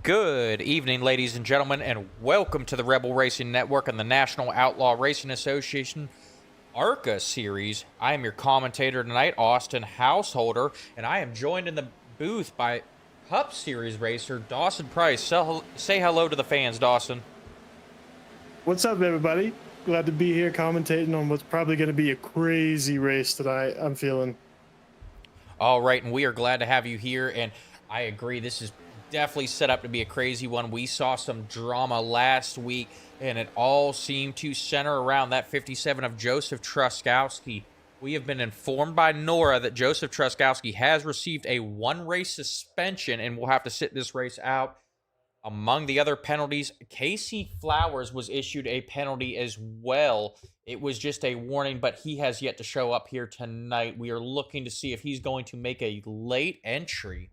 Good evening, ladies and gentlemen, and welcome to the Rebel Racing Network and the National Outlaw Racing Association ARCA series. I am your commentator tonight, Austin Householder, and I am joined in the booth by Cup Series racer Dawson Price. Say hello to the fans, Dawson. What's up, everybody? Glad to be here commentating on what's probably going to be a crazy race tonight. I'm feeling. All right, and we are glad to have you here, and I agree, this is definitely set up to be a crazy one. We saw some drama last week, and it all seemed to center around that 57 of Joseph Truskowski. We have been informed by NORA that Joseph Truskowski has received a one-race suspension and will have to sit this race out. Among the other penalties, Casey Flowers was issued a penalty as well. It was just a warning, but he has yet to show up here tonight. We are looking to see if he's going to make a late entry.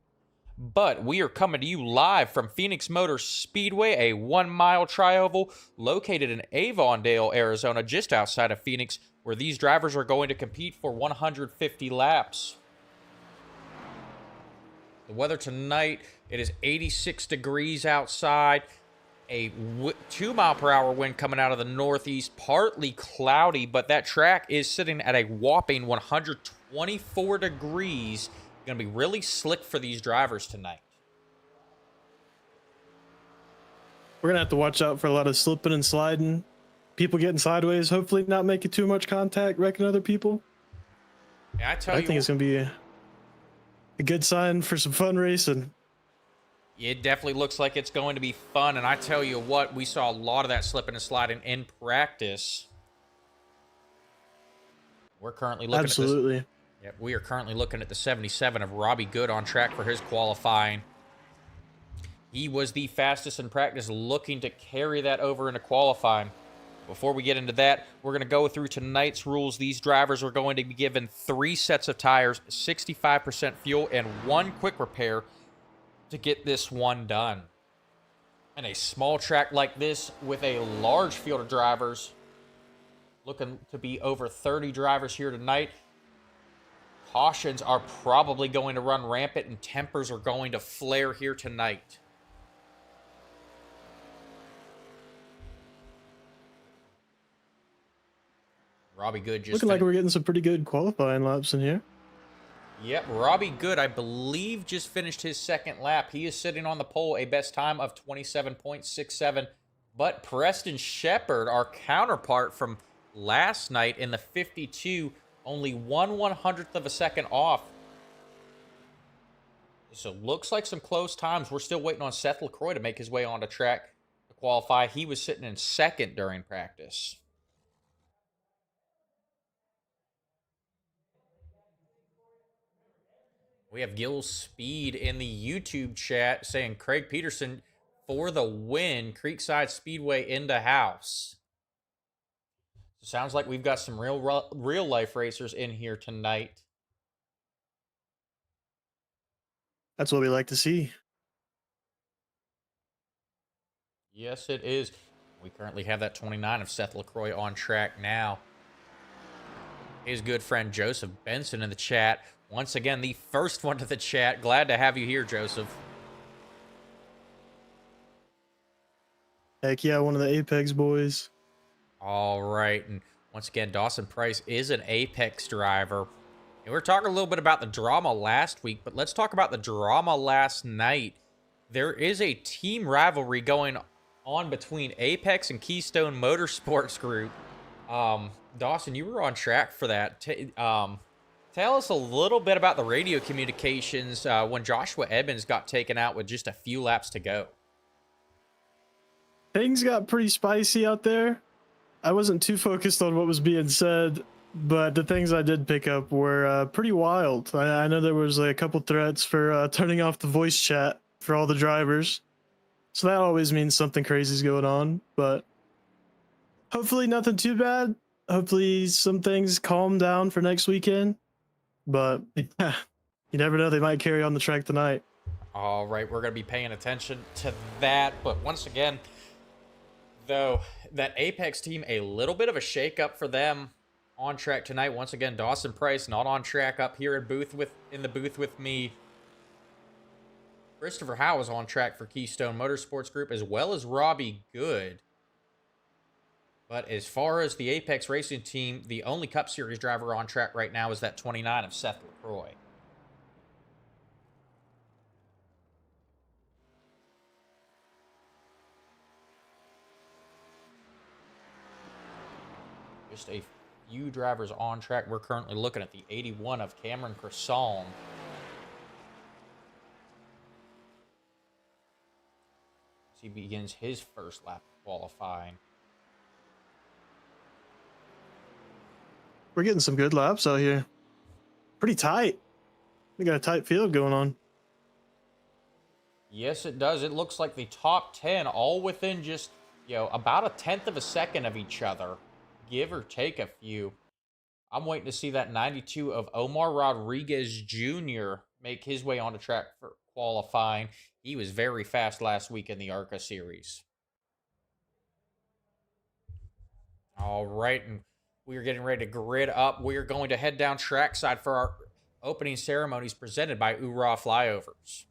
But we are coming to you live from Phoenix Motor Speedway, a 1-mile tri-oval located in Avondale, Arizona, just outside of Phoenix, where these drivers are going to compete for 150 laps. The weather tonight, it is 86 degrees outside, a 2-mile-per-hour wind coming out of the northeast, partly cloudy, but that track is sitting at a whopping 124 degrees. Going to be really slick for these drivers tonight. We're going to have to watch out for a lot of slipping and sliding. People getting sideways, hopefully not making too much contact, wrecking other people. Yeah, I think it's going to be a good sign for some fun racing. It definitely looks like it's going to be fun, and I tell you what, we saw a lot of that slipping and sliding in practice. We're currently looking at this. Yep, we are currently looking at the 77 of Robbie Good on track for his qualifying. He was the fastest in practice, looking to carry that over into qualifying. Before we get into that, we're going to go through tonight's rules. These drivers are going to be given 3 sets of tires, 65% fuel, and 1 quick repair to get this one done. And a small track like this with a large field of drivers, looking to be over 30 drivers here tonight. Cautions are probably going to run rampant and tempers are going to flare here tonight. Robbie Good just looking like we're getting some pretty good qualifying laps in here. Yep, Robbie Good, I believe, just finished his 2nd lap. He is sitting on the pole, a best time of 27.67. But Preston Shepard, our counterpart from last night in the 52, only 1/100th of a second off. So looks like some close times. We're still waiting on Seth LaCroix to make his way onto track to qualify. He was sitting in 2nd during practice. We have Gil Speed in the YouTube chat saying Craig Peterson for the win. Creekside Speedway in the house. Sounds like we've got some real life racers in here tonight. That's what we like to see. Yes, it is. We currently have that 29 of Seth LaCroix on track now. His good friend Joseph Benson in the chat. Once again, the first one to the chat. Glad to have you here, Joseph. Heck yeah, one of the Apex boys. All right, and once again, Dawson Price is an Apex driver. And we were talking a little bit about the drama last week, but let's talk about the drama last night. There is a team rivalry going on between Apex and Keystone Motorsports Group. Dawson, you were on track for that. Tell us a little bit about the radio communications when Joshua Edmonds got taken out with just a few laps to go. Things got pretty spicy out there. I wasn't too focused on what was being said, but the things I did pick up were pretty wild. I know there was a couple threats for turning off the voice chat for all the drivers. So that always means something crazy is going on, but hopefully nothing too bad. Hopefully some things calm down for next weekend, but yeah, you never know. They might carry on the track tonight. All right, we're going to be paying attention to that. But once again, though, that Apex team, a little bit of a shakeup for them on track tonight. Once again, Dawson Price not on track up here in the booth with me. Christopher Howe is on track for Keystone Motorsports Group, as well as Robbie Good. But as far as the Apex Racing team, the only Cup Series driver on track right now is that 29 of Seth LaCroix. Just a few drivers on track. We're currently looking at the 81 of Cameron Cresson. As he begins his first lap of qualifying. We're getting some good laps out here. Pretty tight. We got a tight field going on. Yes, it does. It looks like the top 10 all within just, about a tenth of a second of each other. Give or take a few. I'm waiting to see that 92 of Omar Rodriguez Jr. make his way onto track for qualifying. He was very fast last week in the ARCA series. All right, and we are getting ready to grid up. We are going to head down trackside for our opening ceremonies presented by Ura Flyovers.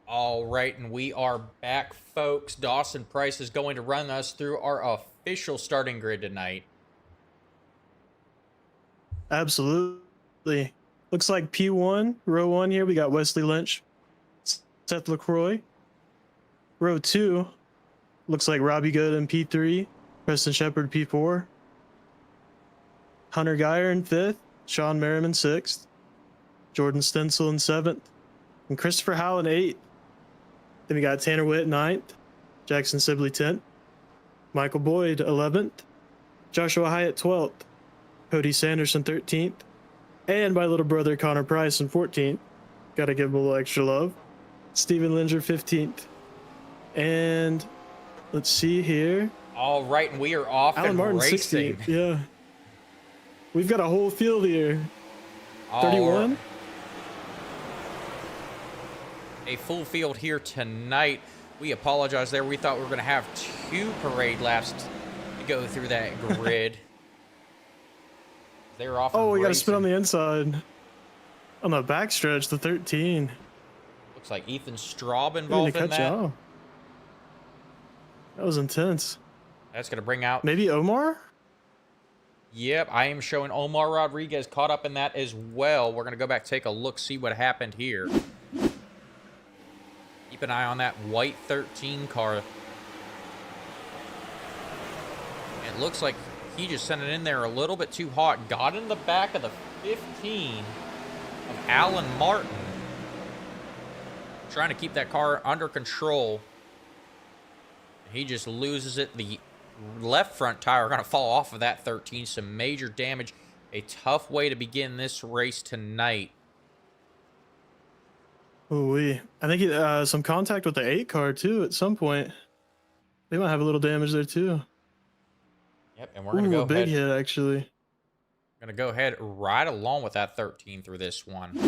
All right, and we are back, folks. Dawson Price is going to run us through our official starting grid tonight. Absolutely. Looks like P1, row 1 here, we got Wesley Lynch, Seth LaCroix. Row 2, looks like Robbie Good in P3, Preston Shepard P4, Hunter Geyer in 5th, Sean Merriman 6th, Jordan Stencil in 7th, and Christopher Howe in 8th. Then we got Tanner Witt 9th, Jackson Sibley 10th, Michael Boyd 11th, Joshua Hyatt 12th, Cody Sanderson 13th, and my little brother Connor Price in 14th. Got to give him a little extra love. Steven Linger 15th. And let's see here. All right, and we are off Alan and Martin racing. 16th. Yeah. We've got a whole field here. 31. A full field here tonight. We apologize there. We thought we were going to have 2 parade laps to go through that grid. They're off. Oh, we got to spin on the inside. On the backstretch, the 13. Looks like Ethan Straub involved in that. That was intense. That's going to bring out... Maybe Omar? Yep, I am showing Omar Rodriguez caught up in that as well. We're going to go back, take a look, see what happened here. Keep an eye on that white 13 car. It looks like he just sent it in there a little bit too hot. Got in the back of the 15 of Alan Martin. Trying to keep that car under control. He just loses it. The left front tire going to fall off of that 13. Some major damage. A tough way to begin this race tonight. Ooh-wee. I think some contact with the 8 car too at some point. They might have a little damage there too. Yep, and we're going to go a big hit actually. Going to go ahead right along with that 13 through this one.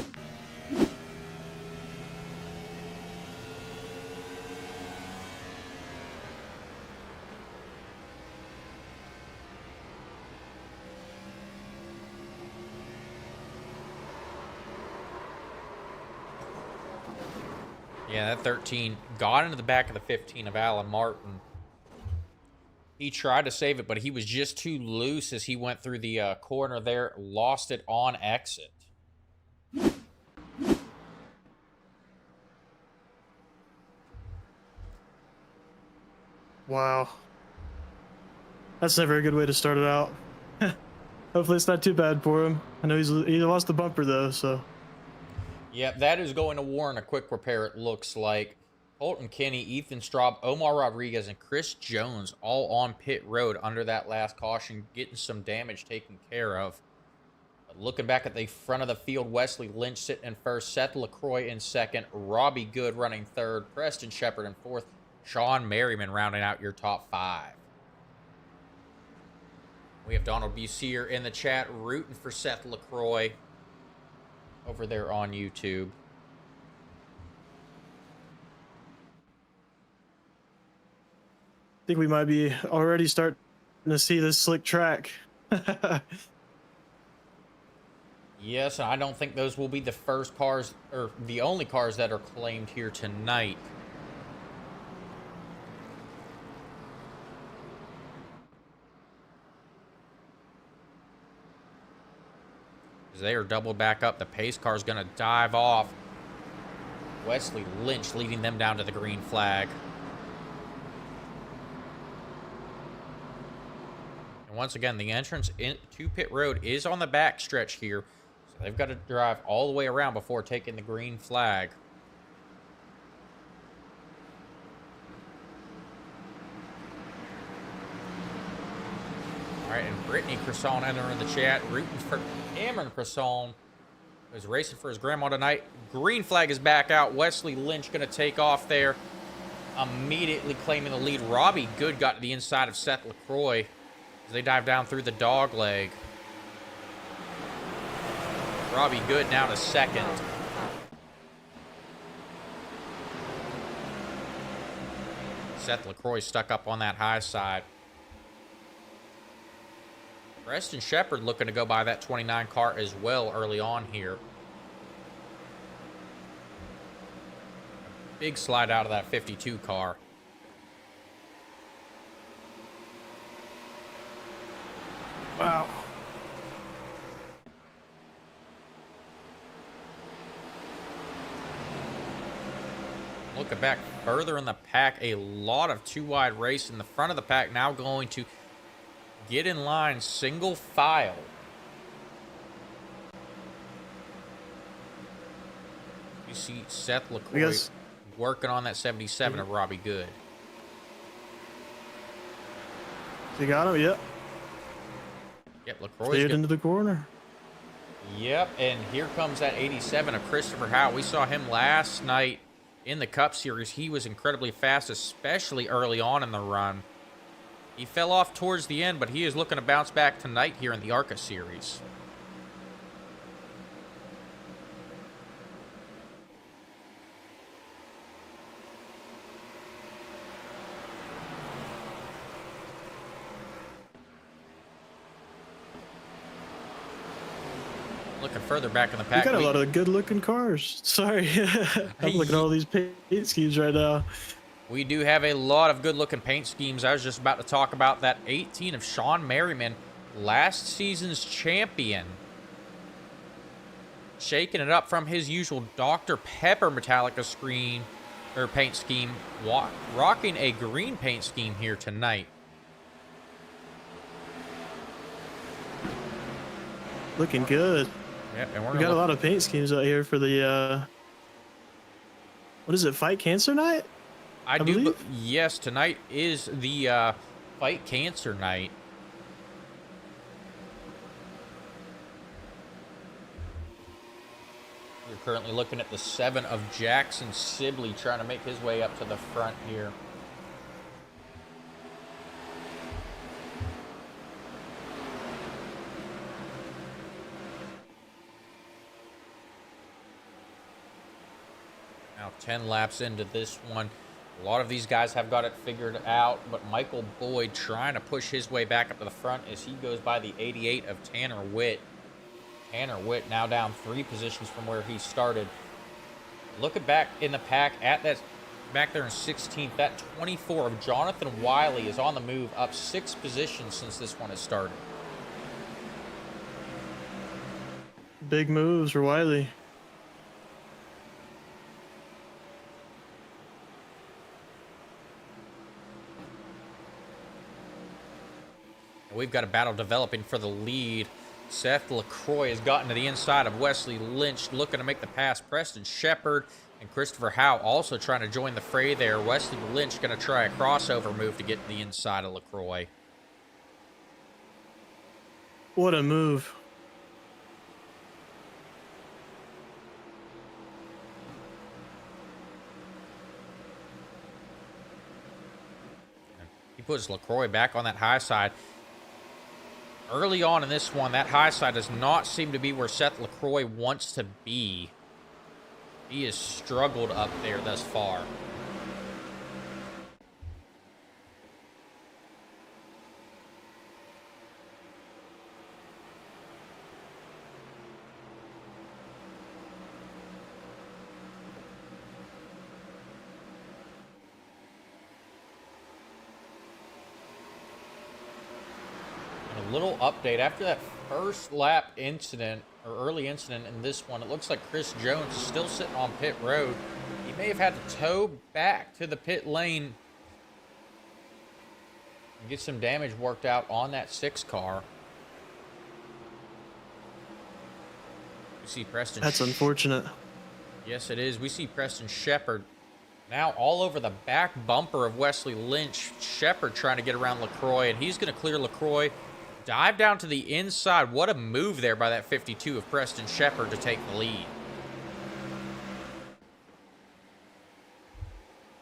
Yeah, that 13 got into the back of the 15 of Alan Martin. He tried to save it, but he was just too loose as he went through the corner there. Lost it on exit. Wow. That's never a good way to start it out. Hopefully it's not too bad for him. I know he lost the bumper though, so. Yep, that is going to warrant a quick repair, it looks like. Colton Kinney, Ethan Straub, Omar Rodriguez, and Chris Jones all on pit road under that last caution, getting some damage taken care of. But looking back at the front of the field, Wesley Lynch sitting in first, Seth LaCroix in second, Robbie Good running third, Preston Shepard in fourth, Sean Merriman rounding out your top 5. We have Donald Bussier in the chat rooting for Seth LaCroix over there on YouTube. I think we might be already starting to see this slick track. Yes, and I don't think those will be the first cars, or the only cars that are claimed here tonight. As they are doubled back up, the pace car is going to dive off. Wesley Lynch leading them down to the green flag. And once again, the entrance to pit road is on the back stretch here. So they've got to drive all the way around before taking the green flag. All right, and Brittany Cresson entering the chat, rooting for Cameron Cresson, who's racing for his grandma tonight. Green flag is back out. Wesley Lynch going to take off there, immediately claiming the lead. Robbie Good got to the inside of Seth LaCroix as they dive down through the dog leg. Robbie Good now to second. Seth LaCroix stuck up on that high side. Preston Shepard looking to go by that 29 car as well early on here. Big slide out of that 52 car. Wow. Looking back further in the pack, a lot of two-wide race in the front of the pack now going to get in line single file. You see Seth LaCroix working on that 77 of Robbie Good. You got him? Yep. Yep, LaCroix's Stayed into the corner. Yep, and here comes that 87 of Christopher Howe. We saw him last night in the Cup Series. He was incredibly fast, especially early on in the run. He fell off towards the end, but he is looking to bounce back tonight here in the ARCA Series. Looking further back in the pack. You got a lot of good-looking cars. Sorry. I'm looking at all these paint schemes right now. We do have a lot of good-looking paint schemes. I was just about to talk about that 18 of Sean Merriman, last season's champion. Shaking it up from his usual Dr. Pepper Metallica screen, or paint scheme, rocking a green paint scheme here tonight. Looking good. Yep, and We got a lot of paint schemes out here for the, what is it, Fight Cancer Night? I do, yes, tonight is the Fight Cancer Night. We're currently looking at the 7 of Jackson Sibley trying to make his way up to the front here. Now 10 laps into this one. A lot of these guys have got it figured out, but Michael Boyd trying to push his way back up to the front as he goes by the 88 of Tanner Witt. Tanner Witt now down 3 positions from where he started. Looking back in the pack at that, back there in 16th, that 24 of Jonathan Wiley is on the move, up 6 positions since this one has started. Big moves for Wiley. We've got a battle developing for the lead. Seth LaCroix has gotten to the inside of Wesley Lynch, looking to make the pass. Preston Shepard and Christopher Howe also trying to join the fray there. Wesley Lynch going to try a crossover move to get to the inside of LaCroix. What a move. He puts LaCroix back on that high side. Early on in this one, that high side does not seem to be where Seth LaCroix wants to be. He has struggled up there thus far. A little update after that first lap incident, or early incident in this one, it looks like Chris Jones is still sitting on pit road. He may have had to tow back to the pit lane and get some damage worked out on that 6 car. We see Preston. That's unfortunate. Yes, it is. We see Preston Shepard now all over the back bumper of Wesley Lynch. Shepard trying to get around LaCroix, and he's going to clear LaCroix. Dive down to the inside. What a move there by that 52 of Preston Shepard to take the lead.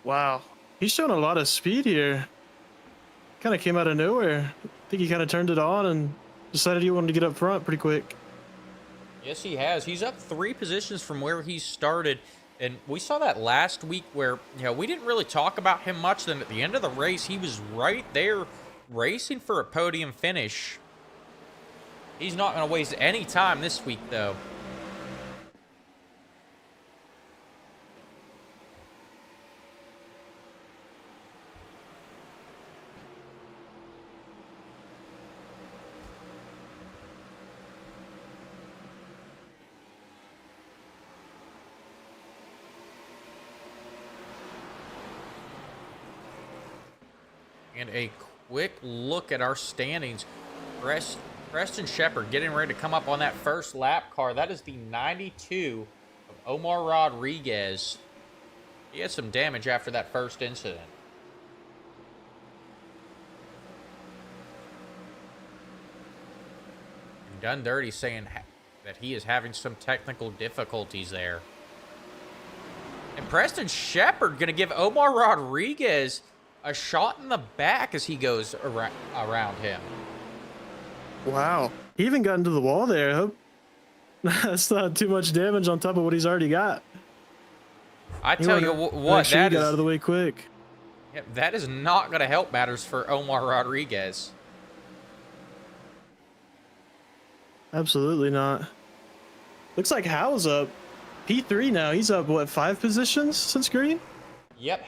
Wow. He's showing a lot of speed here. Kind of came out of nowhere. I think he kind of turned it on and decided he wanted to get up front pretty quick. Yes, he has. He's up 3 positions from where he started. And we saw that last week where, we didn't really talk about him much. Then at the end of the race, he was right there racing for a podium finish. He's not going to waste any time this week, though. And a quick look at our standings. Preston Shepard getting ready to come up on that first lap car. That is the 92 of Omar Rodriguez. He had some damage after that first incident. And Done Dirty saying that he is having some technical difficulties there. And Preston Shepard going to give Omar Rodriguez a shot in the back as he goes around him. Wow. He even got into the wall there. I hope that's not too much damage on top of what he's already got. I tell you what, that got out of the way quick. Yep, that is not going to help matters for Omar Rodriguez. Absolutely not. Looks like Howe's up P3 now. He's up, what, 5 positions since green? Yep,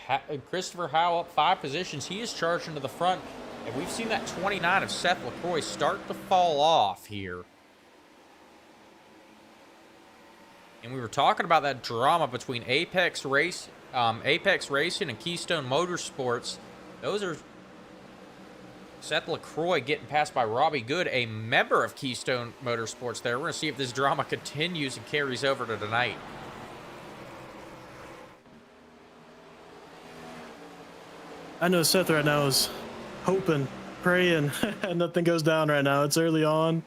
Christopher Howe up 5 positions. He is charging to the front. And we've seen that 29 of Seth LaCroix start to fall off here. And we were talking about that drama between Apex Racing and Keystone Motorsports. Those are Seth LaCroix getting passed by Robbie Good, a member of Keystone Motorsports there. We're going to see if this drama continues and carries over to tonight. I know Seth right now is hoping, praying, and nothing goes down right now. It's early on.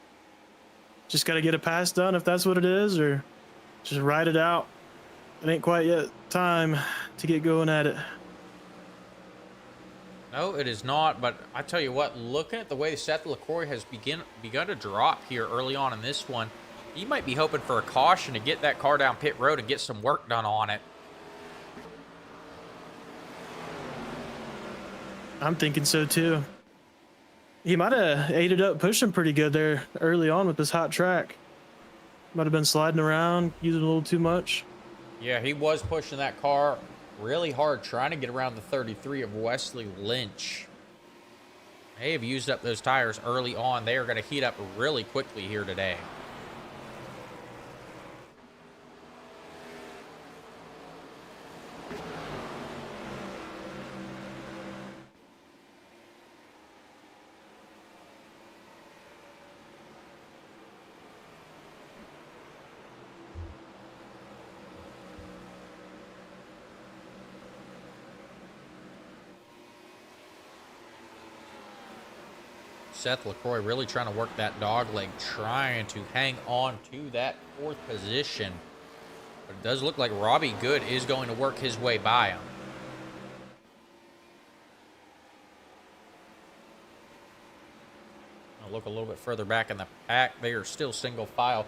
Just got to get a pass done if that's what it is, or just ride it out. It ain't quite yet time to get going at it. No, it is not, but I tell you what, looking at the way Seth LaCroix has begun to drop here early on in this one, he might be hoping for a caution to get that car down pit road and get some work done on it. I'm thinking so too. He might have ate it up, pushing pretty good there early on with this hot track. Might have been sliding around, using a little too much. Yeah, he was pushing that car really hard, trying to get around the 33 of Wesley Lynch. They have used up those tires early on. They are going to heat up really quickly here today. Seth LaCroix really trying to work that dog leg, trying to hang on to that 4th position. But it does look like Robbie Good is going to work his way by him. I'll look a little bit further back in the pack. They are still single file.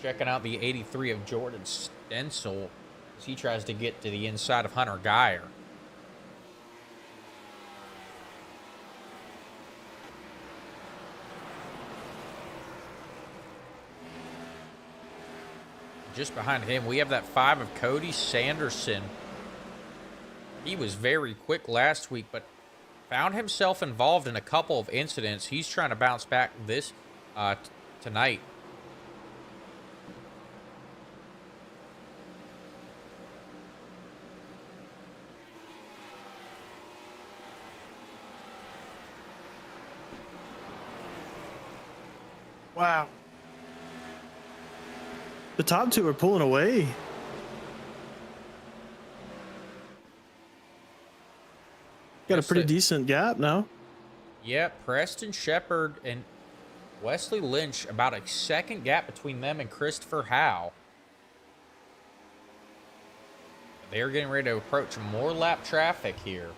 Checking out the 83 of Jordan Stencil as he tries to get to the inside of Hunter Geyer. Just behind him, we have that 5 of Cody Sanderson. He was very quick last week, but found himself involved in a couple of incidents. He's trying to bounce back this tonight. Wow. The top two are pulling away. Got a pretty decent gap now. Yeah, Preston Shepard and Wesley Lynch, about a second gap between them and Christopher Howe. They're getting ready to approach more lap traffic here.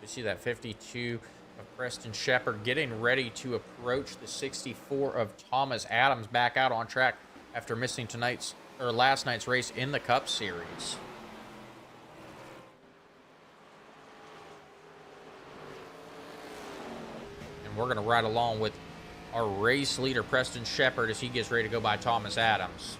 You see that 52 of Preston Shepard getting ready to approach the 64 of Thomas Adams, back out on track after missing last night's race in the Cup Series. And we're going to ride along with our race leader Preston Shepard as he gets ready to go by Thomas Adams.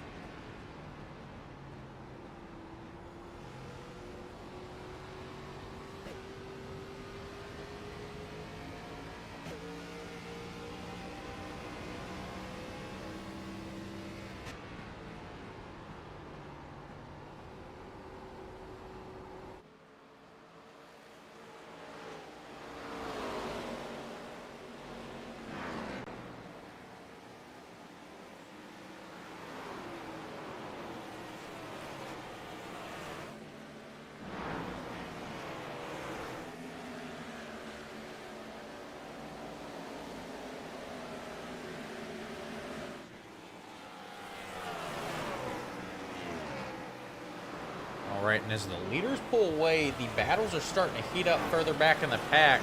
All right, and as the leaders pull away, the battles are starting to heat up further back in the pack.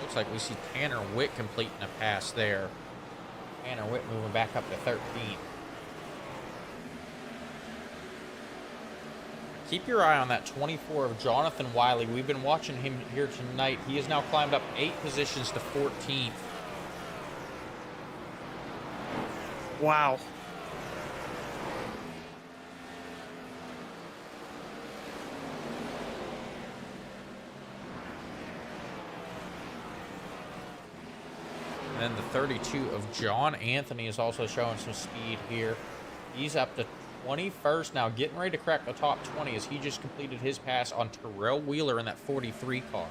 Looks like we see Tanner Witt completing a pass there. Tanner Witt moving back up to 13th. Keep your eye on that 24 of Jonathan Wiley. We've been watching him here tonight. He has now climbed up 8 positions to 14th. Wow. And then the 32 of John Anthony is also showing some speed here. He's up to 21st now, getting ready to crack the top 20 as he just completed his pass on Terrell Wheeler in that 43 car.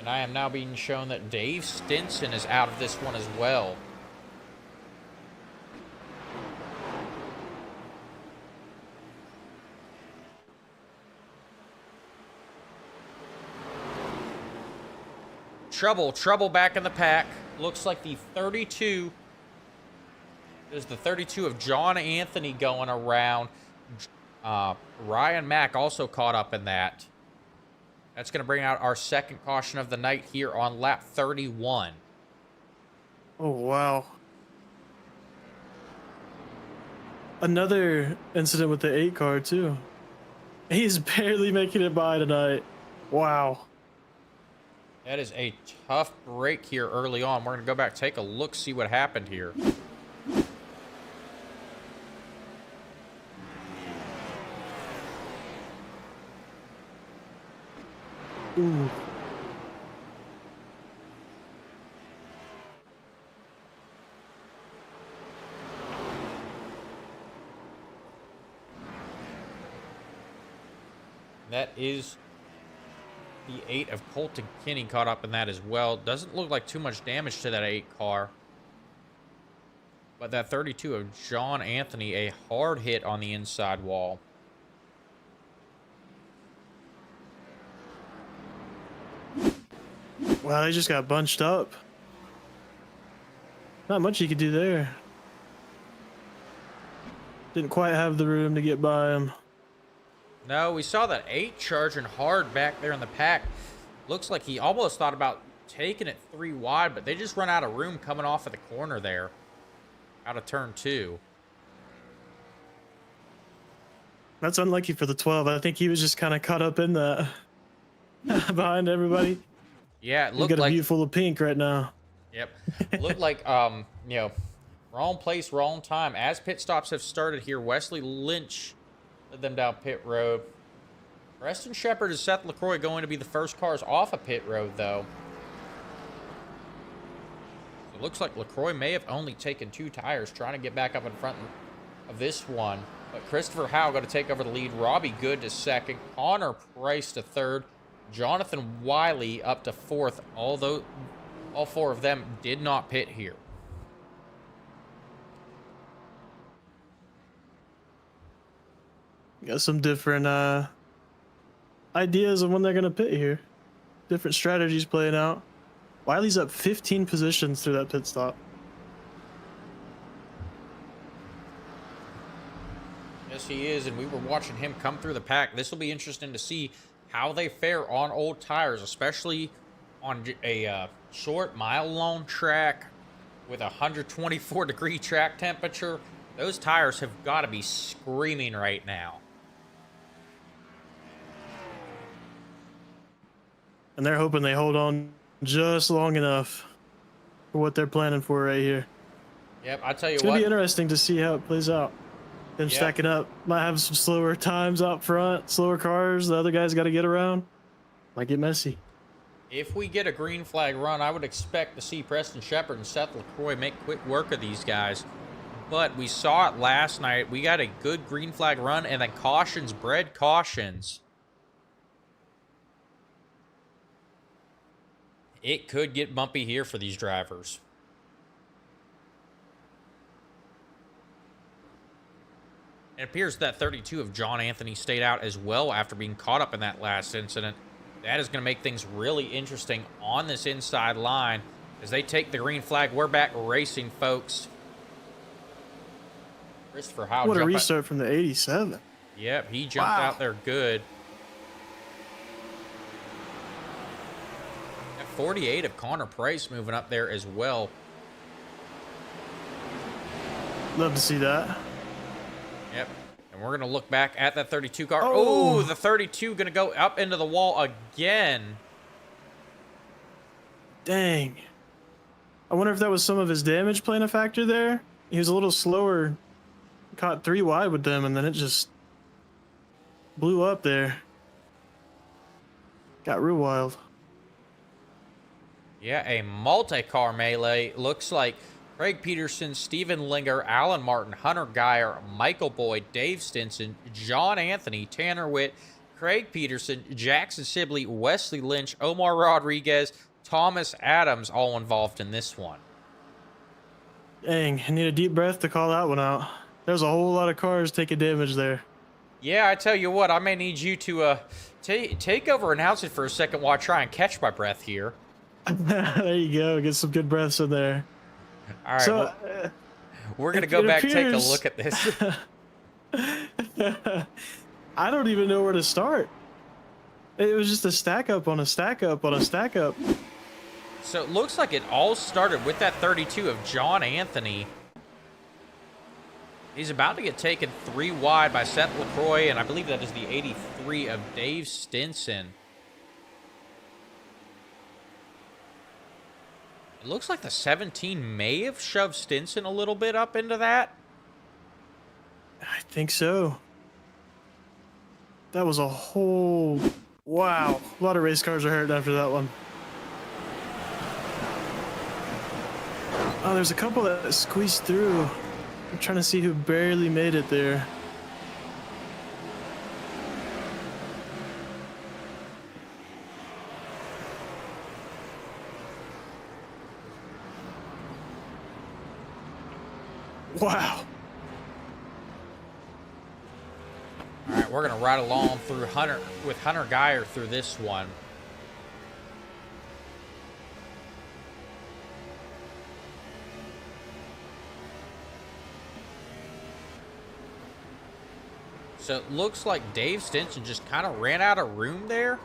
And I am now being shown that Dave Stinson is out of this one as well. Trouble back in the pack. Looks like the 32 is the 32 of John Anthony going around. Ryan Mack also caught up in that. That's going to bring out our second caution of the night here on lap 31. Oh, wow. Another incident with the 8 car, too. He's barely making it by tonight. Wow. That is a tough break here early on. We're going to go back, take a look, see what happened here. Ooh. That is the 8 of Colton Kinney caught up in that as well. Doesn't look like too much damage to that 8 car. But that 32 of John Anthony, a hard hit on the inside wall. Wow, they just got bunched up. Not much he could do there. Didn't quite have the room to get by him. No, we saw that 8 charging hard back there in the pack. Looks like he almost thought about taking it 3 wide, but they just run out of room coming off of the corner there. Out of turn 2. That's unlucky for the 12. I think he was just kind of caught up in that behind everybody. Yeah, it He's looked got a like... view full of pink right now. Yep. Looked like, you know, wrong place, wrong time. As pit stops have started here, Wesley Lynch led them down pit road. Preston Shepard and Seth LaCroix going to be the first cars off of pit road, though. It looks like LaCroix may have only taken 2 tires trying to get back up in front of this one. But Christopher Howe going to take over the lead. Robbie Good to second. Connor Price to third. Jonathan Wiley up to fourth, although all 4 of them did not pit here. Got some different ideas of when they're going to pit here. Different strategies playing out. Wiley's up 15 positions through that pit stop. Yes, he is, and we were watching him come through the pack. This will be interesting to see how they fare on old tires, especially on a short, mile-long track with a 124-degree track temperature. Those tires have got to be screaming right now. And they're hoping they hold on just long enough for what they're planning for right here. Yep, I tell you It's what. going to be interesting to see how it plays out. Them stacking up. Might have some slower times out front, slower cars. The other guys got to get around. Might get messy. If we get a green flag run, I would expect to see Preston Shepard and Seth LaCroix make quick work of these guys. But we saw it last night. We got a good green flag run, and then cautions bred cautions. It could get bumpy here for these drivers. It appears that 32 of John Anthony stayed out as well after being caught up in that last incident. That is going to make things really interesting on this inside line as they take the green flag. We're back racing, folks. Christopher Howe. What a restart from the 87. Yep, he jumped out there good. At 48 of Connor Price moving up there as well. Love to see that. Yep. And we're going to look back at that 32 car. Oh, Oh, the 32 going to go up into the wall again. Dang. I wonder if that was some of his damage playing a factor there. He was a little slower. Caught 3 wide with them, and then it just blew up there. Got real wild. Yeah, a multi-car melee. Looks like Craig Peterson, Steven Linger, Alan Martin, Hunter Geyer, Michael Boyd, Dave Stinson, John Anthony, Tanner Witt, Craig Peterson, Jackson Sibley, Wesley Lynch, Omar Rodriguez, Thomas Adams all involved in this one. Dang, I need a deep breath to call that one out. There's a whole lot of cars taking damage there. Yeah, I tell you what, I may need you to take over announcing for a second while I try and catch my breath here. There you go. Get some good breaths in there. All right, So, we're going to go back and take a appears- look at this. I don't even know where to start. It was just a stack up on a stack up on a stack up. So it looks like it all started with that 32 of John Anthony. He's about to get taken 3 wide by Seth LaCroix, and I believe that is the 83 of Dave Stinson. It looks like the 17 may have shoved Stinson a little bit up into that. I think so. That was a whole... Wow. A lot of race cars are hurt after that one. Oh, there's a couple that squeezed through. I'm trying to see who barely made it there. Wow. All right, we're going to ride along through Hunter Geyer through this one. So it looks like Dave Stinson just kind of ran out of room there.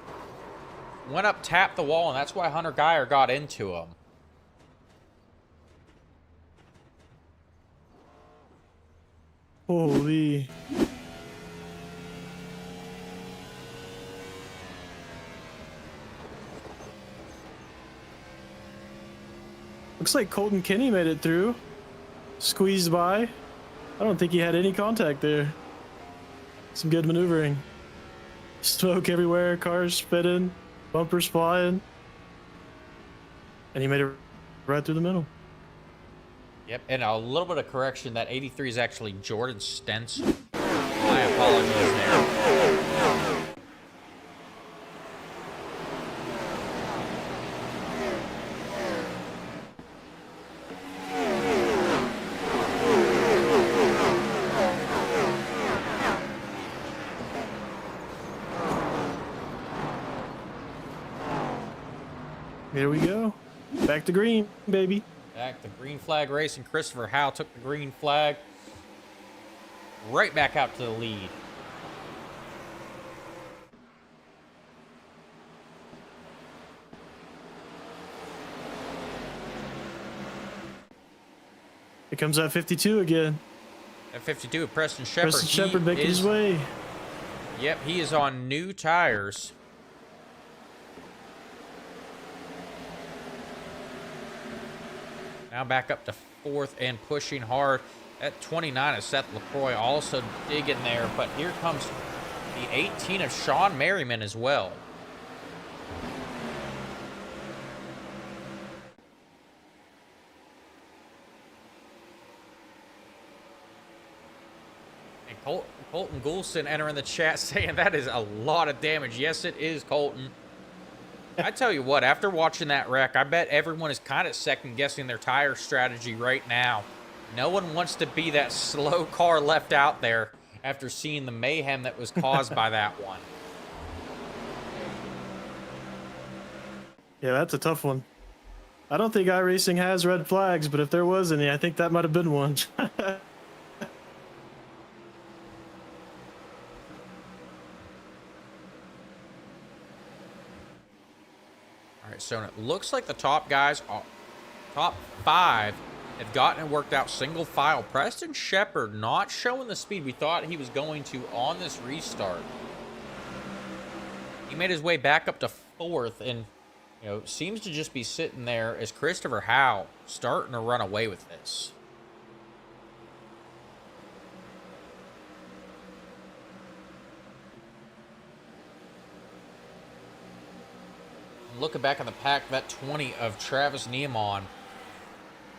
Went up, tapped the wall, and that's why Hunter Geyer got into him. Holy. Looks like Colton Kinney made it through. Squeezed by. I don't think he had any contact there. Some good maneuvering. Smoke everywhere, cars spitting, bumpers flying. And he made it right through the middle. Yep, and a little bit of correction, that 83 is actually Jordan Stenson. My apologies there. Here we go. Back to green, baby. Back to green flag racing. Christopher Howe took the green flag. Right back out to the lead. Here comes that 52 again. At 52 of Preston Shepard. Preston Shepard making his way. Yep, he is on new tires. Now back up to 4th and pushing hard. At 29 of Seth LaCroix also digging there. But here comes the 18 of Sean Merriman as well. And Colton Goulson entering the chat saying that is a lot of damage. Yes, it is, Colton. I tell you what, after watching that wreck, I bet everyone is kind of second-guessing their tire strategy right now. No one wants to be that slow car left out there after seeing the mayhem that was caused by that one. Yeah, that's a tough one. I don't think iRacing has red flags, but if there was any, I think that might have been one. All right, so it looks like the top guys, top 5, have gotten it worked out single file. Preston Shepard not showing the speed we thought he was going to on this restart. He made his way back up to 4th and, you know, seems to just be sitting there as Christopher Howe starting to run away with this. Looking back at the pack, that 20 of Travis Neumon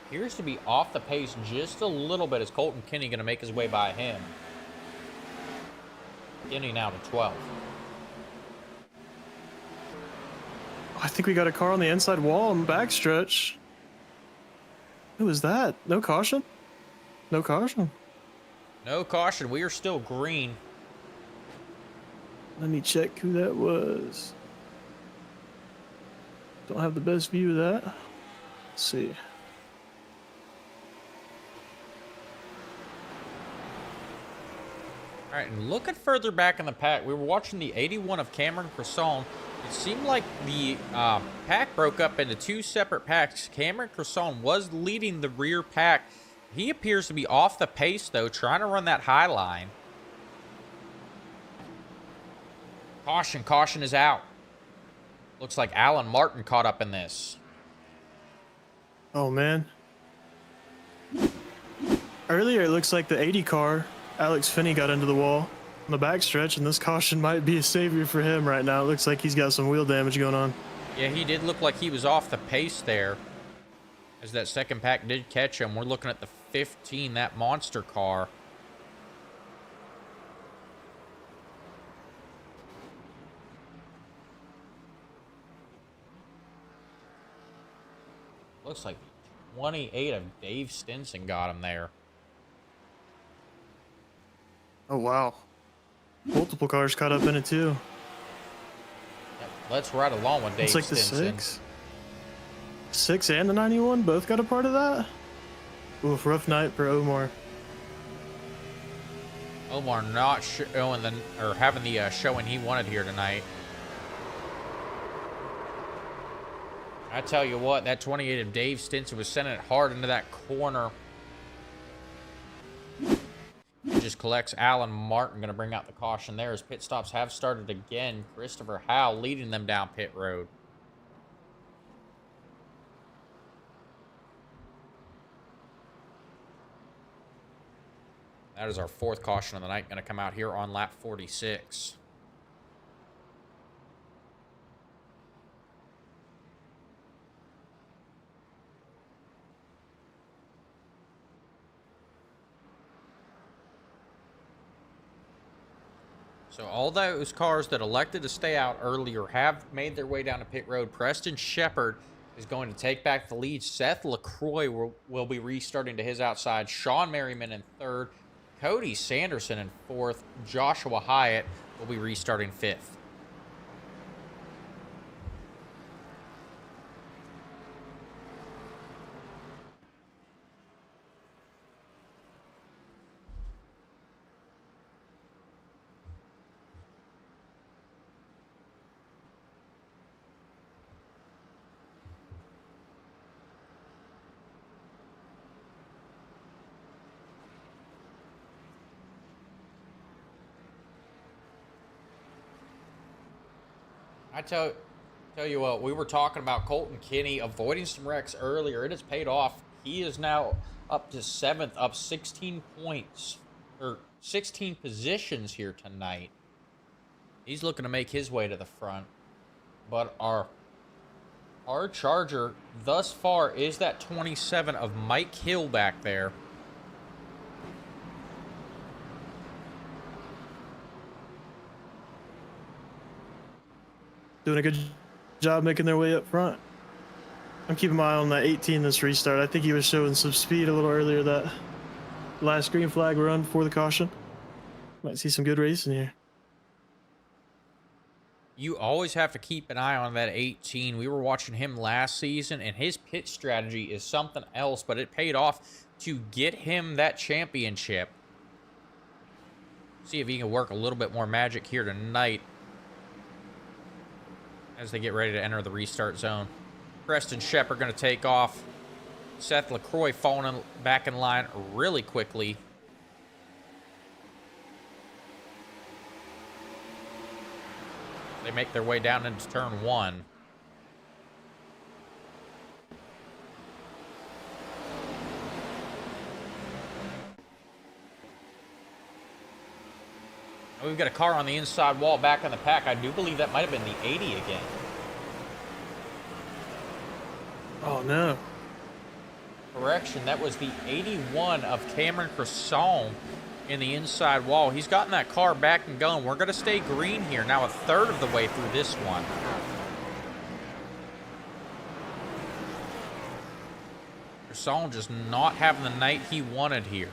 appears to be off the pace just a little bit. Is Colton Kinney going to make his way by him? Kinney now to 12. I think we got a car on the inside wall in the backstretch. Who was that? No caution? No caution. No caution. We are still green. Let me check who that was. Don't have the best view of that. Let's see. All All right, and looking further back in the pack, we were watching the 81 of Cameron Cresson. It seemed like the pack broke up into two separate packs. Cameron Cresson was leading the rear pack. He appears to be off the pace, though, trying to run that high line. Caution, caution is out. Looks like Alan Martin caught up in this. Oh, man. Earlier, it looks like the 80 car, Alex Finney, got into the wall on the backstretch, and this caution might be a savior for him right now. It looks like he's got some wheel damage going on. Yeah, he did look like he was off the pace there, as that second pack did catch him. We're looking at the 15, that monster car. Looks like 28 of Dave Stinson got him there. Oh, wow. Multiple cars caught up in it, too. Yep, let's ride along with Dave It's like Stinson. the 6. 6 and the 91 both got a part of that? Oof, rough night for Omar. Omar not showing having the showing he wanted here tonight. I tell you what, that 28 of Dave Stinson was sending it hard into that corner. He just collects Alan Martin. Going to bring out the caution there as pit stops have started again. Christopher Howe leading them down pit road. That is our fourth caution of the night. Going to come out here on lap 46. So all those cars that elected to stay out earlier have made their way down to pit road. Preston Shepard is going to take back the lead. Seth LaCroix will be restarting to his outside. Sean Merriman in third. Cody Sanderson in fourth. Joshua Hyatt will be restarting fifth. I tell you what, we were talking about Colton Kinney avoiding some wrecks earlier. It has paid off. He is now up to 7th, up 16 points, or 16 positions here tonight. He's looking to make his way to the front. But our Charger thus far is that 27 of Mike Hill back there. Doing a good job making their way up front. I'm keeping my eye on that 18 this restart. I think he was showing some speed a little earlier that last green flag run before the caution. Might see some good racing here. You always have to keep an eye on that 18. We were watching him last season, and his pit strategy is something else, but it paid off to get him that championship. See if he can work a little bit more magic here tonight as they get ready to enter the restart zone. Preston Shepard going to take off. Seth LaCroix falling back in line really quickly. They make their way down into turn 1. We've got a car on the inside wall back in the pack. I do believe that might have been the 80 again. Oh, no. Correction, that was the 81 of Cameron Cresson in the inside wall. He's gotten that car back and going. We're going to stay green here. Now a third of the way through this one. Cresson just not having the night he wanted here.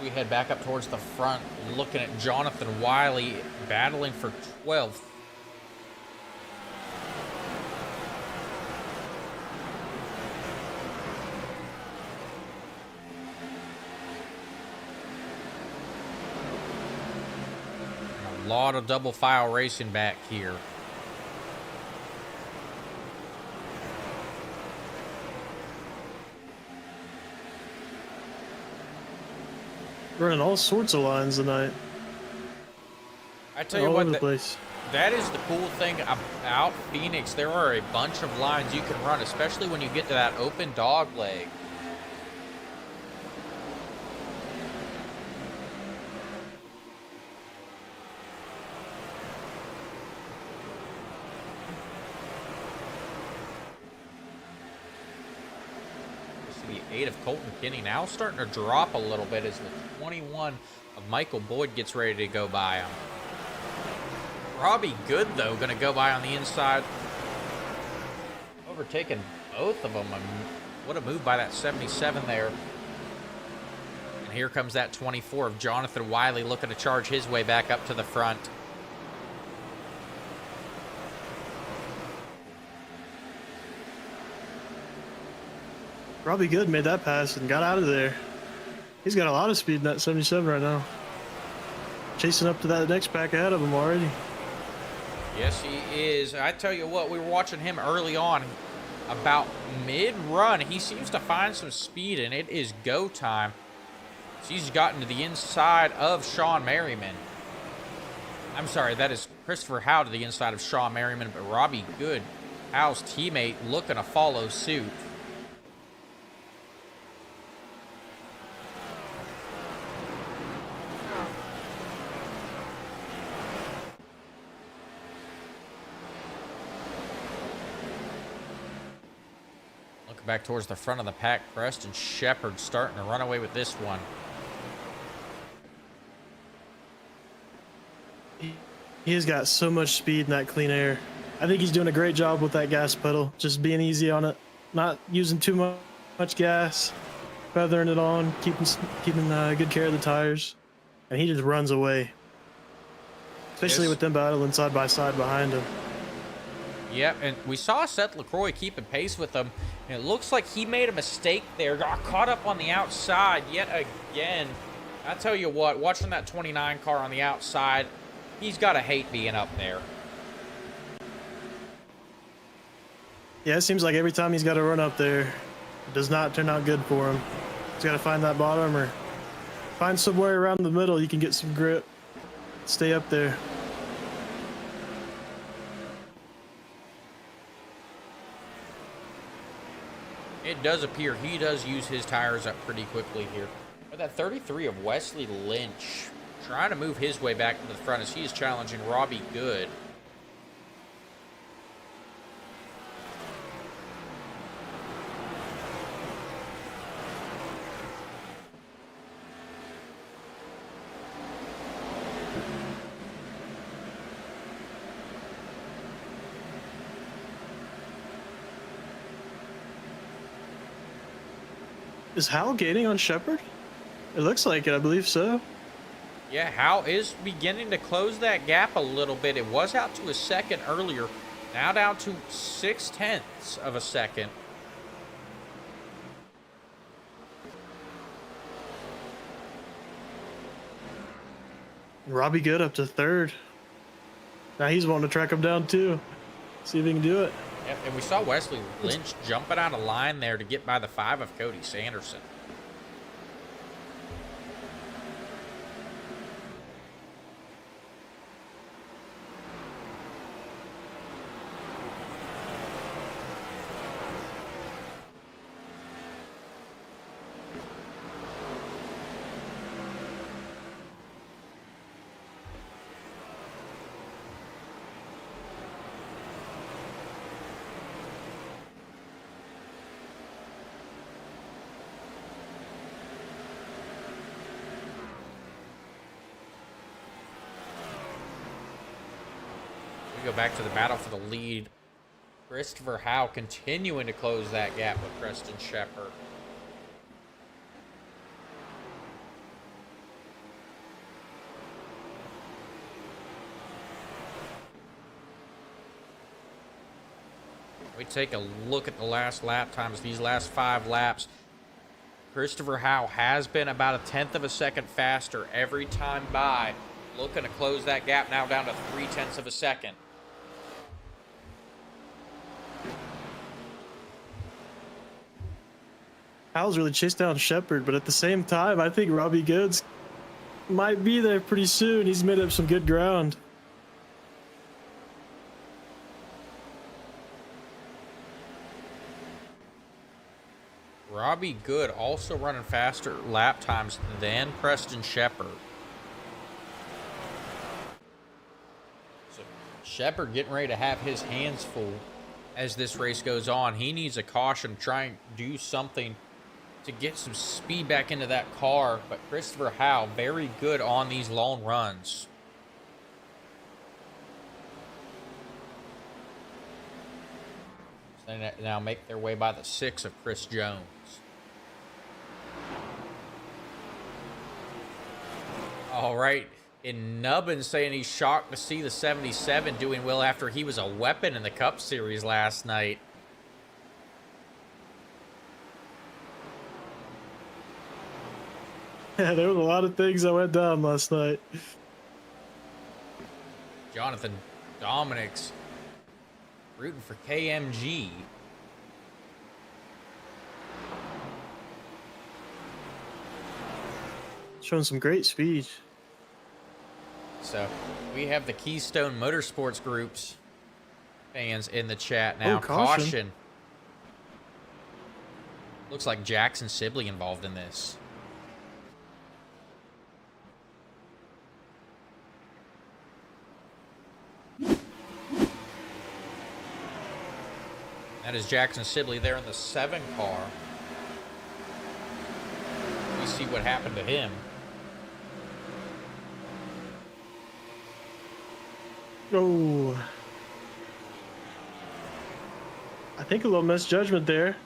We head back up towards the front, looking at Jonathan Wiley battling for 12th. A lot of double file racing back here. Running all sorts of lines tonight. I tell you All what, over the place. that is the cool thing about Phoenix. There are a bunch of lines you can run, especially when you get to that open dog leg. The 8 of Colton Kinney now starting to drop a little bit as the 21 of Michael Boyd gets ready to go by him. Robbie Good, though, going to go by on the inside. Overtaking both of them. What a move by that 77 there. And here comes that 24 of Jonathan Wiley looking to charge his way back up to the front. Robbie Good made that pass and got out of there. He's got a lot of speed in that 77 right now. Chasing up to that next pack ahead of him already. Yes, he is. I tell you what, we were watching him early on. About mid-run, he seems to find some speed, and it is go time. He's gotten to the inside of Sean Merriman. I'm sorry, that is Christopher Howe to the inside of Sean Merriman, but Robbie Good, Howe's teammate, looking to follow suit. Back towards the front of the pack, Preston Shepard starting to run away with this one. He's got so much speed in that clean air. I think he's doing a great job with that gas pedal, just being easy on it, not using too much gas, feathering it on, keeping good care of the tires, and he just runs away. Especially with them battling side by side behind him. Yep, and we saw Seth LaCroix keeping pace with him. And it looks like he made a mistake there, got caught up on the outside yet again. I tell you what, watching that 29 car on the outside, he's got to hate being up there. Yeah, it seems like every time he's got to run up there, it does not turn out good for him. He's got to find that bottom or find somewhere around the middle you can get some grip. Stay up there. It does appear he does use his tires up pretty quickly here. But that 33 of Wesley Lynch trying to move his way back to the front as he is challenging Robbie Good. Is Hal gaining on Shepard? It looks like it, I believe so. Yeah, Howe is beginning to close that gap a little bit. It was out to a second earlier, now down to 0.6 of a second. Robbie Good up to third. Now he's wanting to track him down too. See if he can do it. Yep, and we saw Wesley Lynch jumping out of line there to get by the 5 of Cody Sanderson. Go back to the battle for the lead. Christopher Howe continuing to close that gap with Preston Shepard. We take a look at the last lap times, these last 5 laps. Christopher Howe has been about 1/10 of a second faster every time by. looking to close that gap now down to 0.3 of a second. Howell's really chased down Shepard, but at the same time, I think Robbie Goods might be there pretty soon. He's made up some good ground. Robbie Good also running faster lap times than Preston Shepard. So Shepard getting ready to have his hands full as this race goes on. He needs a caution, try and do something to get some speed back into that car. But Christopher Howe, very good on these long runs. So they now make their way by the 6 of Chris Jones. All right. And Nubbin saying he's shocked to see the 77 doing well after he was a weapon in the Cup Series last night. Yeah, there was a lot of things that went down last night. Jonathan Dominic's rooting for KMG. Showing some great speed. So we have the Keystone Motorsports Group's fans in the chat now. Oh, caution. Looks like Jackson Sibley involved in this. That is Jackson Sibley there in the 7 car. We see what happened to him. Oh. I think a little misjudgment there.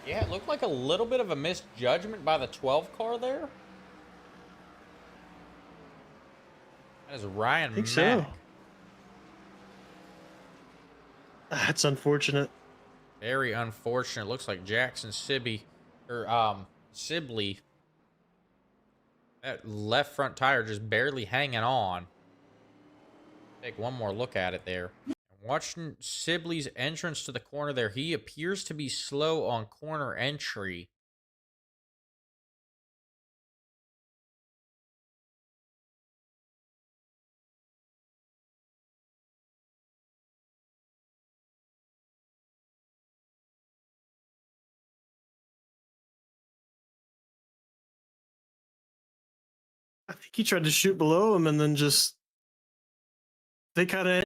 Yeah, it looked like a little bit of a misjudgment by the 12 car there. That is Ryan I think Mack. so. That's unfortunate. Very unfortunate. Looks like Jackson Sibley, that left front tire just barely hanging on. Take one more look at it there. Watching Sibley's entrance to the corner there, he appears to be slow on corner entry. I think he tried to shoot below him and then just they kind of